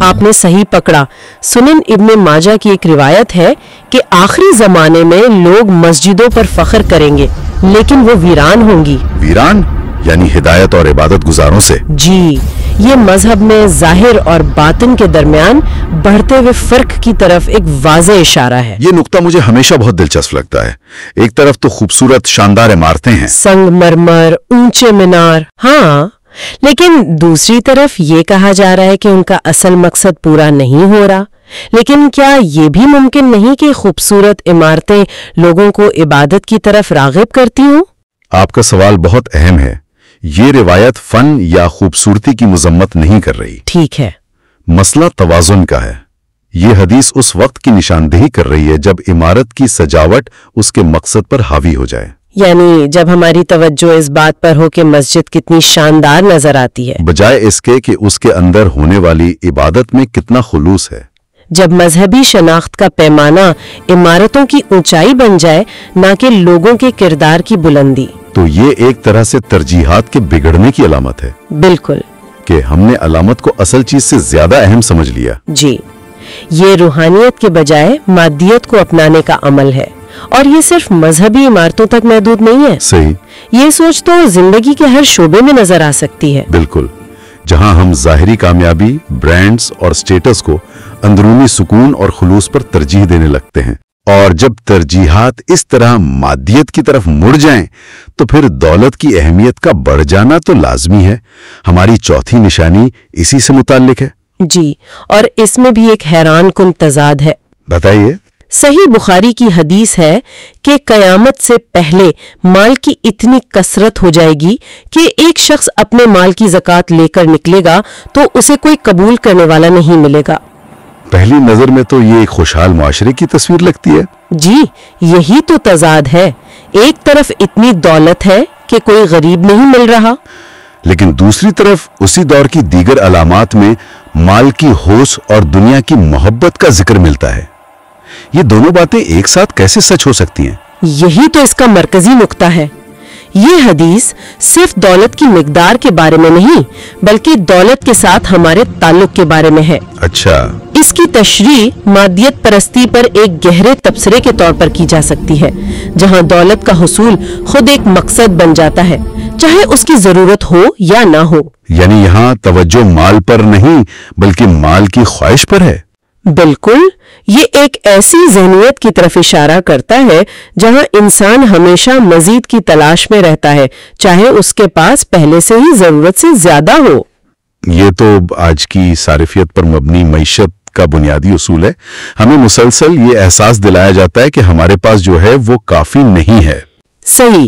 آپ نے صحیح پکڑا. سنن ابن ماجہ کی ایک روایت ہے کہ آخری زمانے میں لوگ مسجدوں پر فخر کریں گے لیکن وہ ویران ہوں گی. ویران یعنی ہدایت اور عبادت گزاروں سے؟ جی، یہ مذہب میں ظاہر اور باطن کے درمیان بڑھتے ہوئے فرق کی طرف ایک واضح اشارہ ہے. یہ نقطہ مجھے ہمیشہ بہت دلچسپ لگتا ہے. ایک طرف تو خوبصورت شاندار عمارتیں ہیں، سنگ مرمر، اونچے مینار، ہاں، لیکن دوسری طرف یہ کہا جا رہا ہے کہ ان کا اصل مقصد پورا نہیں ہو رہا. لیکن کیا یہ بھی ممکن نہیں کہ خوبصورت عمارتیں لوگوں کو عبادت کی طرف راغب کرتی ہوں؟ آپ کا سوال بہت اہم ہے. یہ روایت فن یا خوبصورتی کی مذمت نہیں کر رہی. ٹھیک ہے. مسئلہ توازن کا ہے. یہ حدیث اس وقت کی نشاندہی کر رہی ہے جب عمارت کی سجاوٹ اس کے مقصد پر حاوی ہو جائے. یعنی جب ہماری توجہ اس بات پر ہو کہ مسجد کتنی شاندار نظر آتی ہے، بجائے اس کے کہ اس کے اندر ہونے والی عبادت میں کتنا خلوص ہے. جب مذہبی شناخت کا پیمانہ عمارتوں کی اونچائی بن جائے نہ کہ لوگوں کے کردار کی بلندی، تو یہ ایک طرح سے ترجیحات کے بگڑنے کی علامت ہے. بالکل، کہ ہم نے علامت کو اصل چیز سے زیادہ اہم سمجھ لیا. جی، یہ روحانیت کے بجائے مادیت کو اپنانے کا عمل ہے، اور یہ صرف مذہبی عمارتوں تک محدود نہیں ہے. صحیح. یہ سوچ تو زندگی کے ہر شعبے میں نظر آ سکتی ہے. بالکل. جہاں ہم ظاہری کامیابی، برانڈز اور سٹیٹس کو اندرونی سکون اور خلوص پر ترجیح دینے لگتے ہیں، اور جب ترجیحات اس طرح مادیت کی طرف مڑ جائیں تو پھر دولت کی اہمیت کا بڑھ جانا تو لازمی ہے. ہماری چوتھی نشانی اسی سے متعلق ہے. جی، اور اس میں بھی ایک حیران کن تضاد ہے. بتائیے. صحیح بخاری کی حدیث ہے کہ قیامت سے پہلے مال کی اتنی کثرت ہو جائے گی کہ ایک شخص اپنے مال کی زکوٰۃ لے کر نکلے گا تو اسے کوئی قبول کرنے والا نہیں ملے گا. پہلی نظر میں تو یہ ایک خوشحال معاشرے کی تصویر لگتی ہے. جی، یہی تو تضاد ہے. ایک طرف اتنی دولت ہے کہ کوئی غریب نہیں مل رہا، لیکن دوسری طرف اسی دور کی دیگر علامات میں مال کی ہوش اور دنیا کی محبت کا ذکر ملتا ہے. یہ دونوں باتیں ایک ساتھ کیسے سچ ہو سکتی ہیں؟ یہی تو اس کا مرکزی نقطہ ہے. یہ حدیث صرف دولت کی مقدار کے بارے میں نہیں بلکہ دولت کے ساتھ ہمارے تعلق کے بارے میں ہے. اچھا. اس کی تشریح مادیت پرستی پر ایک گہرے تبصرے کے طور پر کی جا سکتی ہے، جہاں دولت کا حصول خود ایک مقصد بن جاتا ہے، چاہے اس کی ضرورت ہو یا نہ ہو. یعنی یہاں توجہ مال پر نہیں بلکہ مال کی خواہش پر ہے. بالکل. یہ ایک ایسی ذہنیت کی طرف اشارہ کرتا ہے جہاں انسان ہمیشہ مزید کی تلاش میں رہتا ہے، چاہے اس کے پاس پہلے سے ہی ضرورت سے زیادہ ہو. یہ تو آج کی صارفیت پر مبنی معیشت کا بنیادی اصول ہے. ہمیں مسلسل یہ احساس دلایا جاتا ہے کہ ہمارے پاس جو ہے وہ کافی نہیں ہے. صحیح.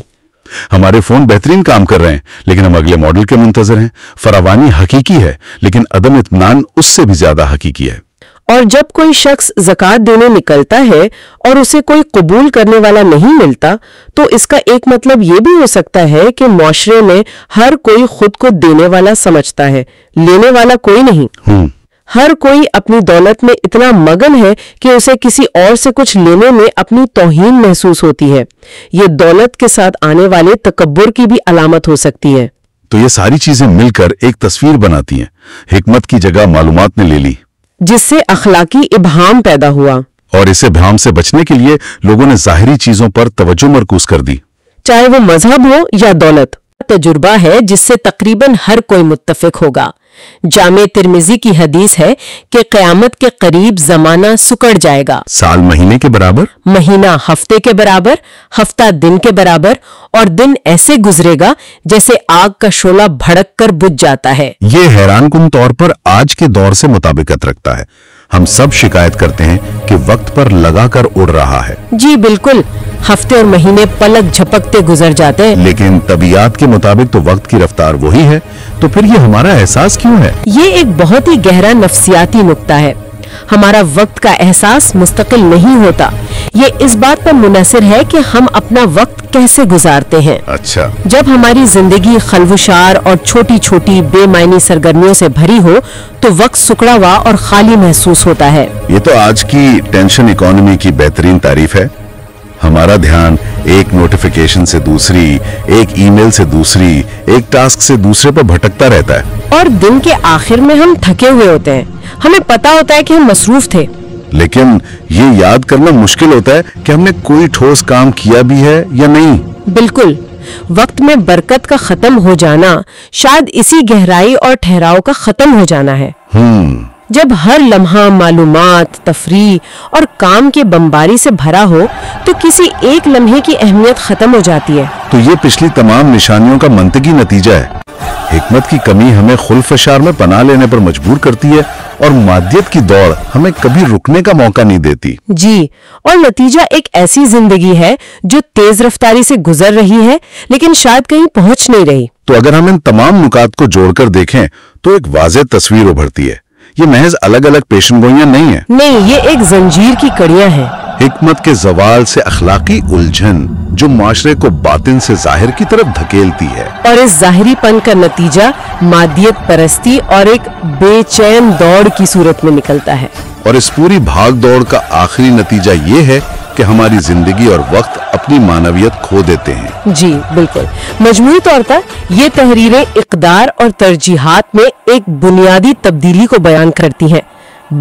ہمارے فون بہترین کام کر رہے ہیں لیکن ہم اگلے ماڈل کے منتظر ہیں. فراوانی حقیقی ہے لیکن عدم اطمینان اس سے بھی زیادہ حقیقی ہے. اور جب کوئی شخص زکوٰۃ دینے نکلتا ہے اور اسے کوئی قبول کرنے والا نہیں ملتا تو اس کا ایک مطلب یہ بھی ہو سکتا ہے کہ معاشرے میں ہر کوئی خود کو دینے والا سمجھتا ہے، لینے والا کوئی نہیں. ہر کوئی اپنی دولت میں اتنا مگن ہے کہ اسے کسی اور سے کچھ لینے میں اپنی توہین محسوس ہوتی ہے. یہ دولت کے ساتھ آنے والے تکبر کی بھی علامت ہو سکتی ہے. تو یہ ساری چیزیں مل کر ایک تصویر بناتی ہیں. حکمت کی جگہ معلومات نے لے لی، جس سے اخلاقی ابہام پیدا ہوا، اور اس ابہام سے بچنے کے لیے لوگوں نے ظاہری چیزوں پر توجہ مرکوز کر دی، چاہے وہ مذہب ہو یا دولت. تجربہ ہے جس سے تقریباً ہر کوئی متفق ہوگا. جامع ترمذی کی حدیث ہے کہ قیامت کے قریب زمانہ سکڑ جائے گا. سال مہینے کے برابر، مہینہ ہفتے کے برابر، ہفتہ دن کے برابر، اور دن ایسے گزرے گا جیسے آگ کا شعلہ بھڑک کر بجھ جاتا ہے. یہ حیران کن طور پر آج کے دور سے مطابقت رکھتا ہے. ہم سب شکایت کرتے ہیں کہ وقت پر لگا کر اڑ رہا ہے. جی بالکل، ہفتے اور مہینے پلک جھپکتے گزر جاتے ہیں. لیکن طبیعت کے مطابق تو وقت کی رفتار وہی ہے، تو پھر یہ ہمارا احساس کیوں ہے؟ یہ ایک بہت ہی گہرا نفسیاتی نقطہ ہے. ہمارا وقت کا احساس مستقل نہیں ہوتا. یہ اس بات پر منحصر ہے کہ ہم اپنا وقت کیسے گزارتے ہیں. اچھا. جب ہماری زندگی خلوشار اور چھوٹی چھوٹی بے معنی سرگرمیوں سے بھری ہو تو وقت سکڑا ہوا اور خالی محسوس ہوتا ہے. یہ تو آج کی ٹینشن اکانومی کی بہترین تعریف ہے. ہمارا دھیان ایک نوٹیفیکیشن سے دوسری، ایک ای میل سے دوسری، ایک ٹاسک سے دوسرے پر بھٹکتا رہتا ہے. اور دن کے آخر میں ہم تھکے ہوئے ہوتے ہیں. ہمیں پتا ہوتا ہے کہ ہم مصروف تھے، لیکن یہ یاد کرنا مشکل ہوتا ہے کہ ہم نے کوئی ٹھوس کام کیا بھی ہے یا نہیں۔ بالکل، وقت میں برکت کا ختم ہو جانا شاید اسی گہرائی اور ٹھہراؤ کا ختم ہو جانا ہے۔ جب ہر لمحہ معلومات، تفریح اور کام کے بمباری سے بھرا ہو تو کسی ایک لمحے کی اہمیت ختم ہو جاتی ہے۔ تو یہ پچھلی تمام نشانیوں کا منطقی نتیجہ ہے۔ حکمت کی کمی ہمیں خلفشار میں پناہ لینے پر مجبور کرتی ہے اور مادیت کی دوڑ ہمیں کبھی رکنے کا موقع نہیں دیتی۔ جی، اور نتیجہ ایک ایسی زندگی ہے جو تیز رفتاری سے گزر رہی ہے لیکن شاید کہیں پہنچ نہیں رہی۔ تو اگر ہم ان تمام نکات کو جوڑ کر دیکھیں تو ایک واضح تصویر ابھرتی ہے۔ یہ محض الگ الگ پیشن گوئیاں نہیں ہیں، نہیں، یہ ایک زنجیر کی کڑیاں ہیں۔ حکمت کے زوال سے اخلاقی الجھن جو معاشرے کو باطن سے ظاہر کی طرف دھکیلتی ہے، اور اس ظاہری پن کا نتیجہ مادیت پرستی اور ایک بے چین دوڑ کی صورت میں نکلتا ہے۔ اور اس پوری بھاگ دوڑ کا آخری نتیجہ یہ ہے کہ ہماری زندگی اور وقت اپنی معنویت کھو دیتے ہیں۔ جی بالکل، مجموعی طور پر یہ تحریریں اقدار اور ترجیحات میں ایک بنیادی تبدیلی کو بیان کرتی ہیں،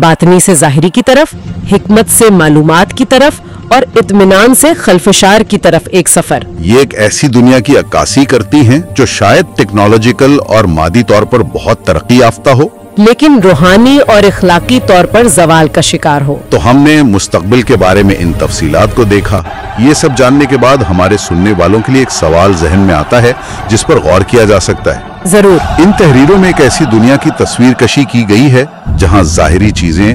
باطنی سے ظاہری کی طرف، حکمت سے معلومات کی طرف اور اطمینان سے خلفشار کی طرف ایک سفر۔ یہ ایک ایسی دنیا کی عکاسی کرتی ہیں جو شاید ٹیکنالوجیکل اور مادی طور پر بہت ترقی یافتہ ہو لیکن روحانی اور اخلاقی طور پر زوال کا شکار ہو۔ تو ہم نے مستقبل کے بارے میں ان تفصیلات کو دیکھا۔ یہ سب جاننے کے بعد ہمارے سننے والوں کے لیے ایک سوال ذہن میں آتا ہے جس پر غور کیا جا سکتا ہے۔ ضرور۔ ان تحریروں میں ایک ایسی دنیا کی تصویر کشی کی گئی ہے جہاں ظاہری چیزیں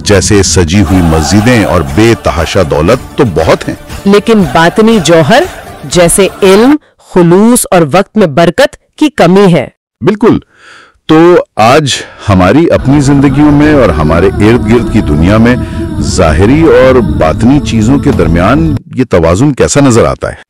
جیسے سجی ہوئی مسجدیں اور بے تحاشا دولت تو بہت ہیں، لیکن باطنی جوہر جیسے علم، خلوص اور وقت میں برکت کی کمی ہے۔ بالکل۔ تو آج ہماری اپنی زندگیوں میں اور ہمارے ارد گرد کی دنیا میں ظاہری اور باطنی چیزوں کے درمیان یہ توازن کیسا نظر آتا ہے؟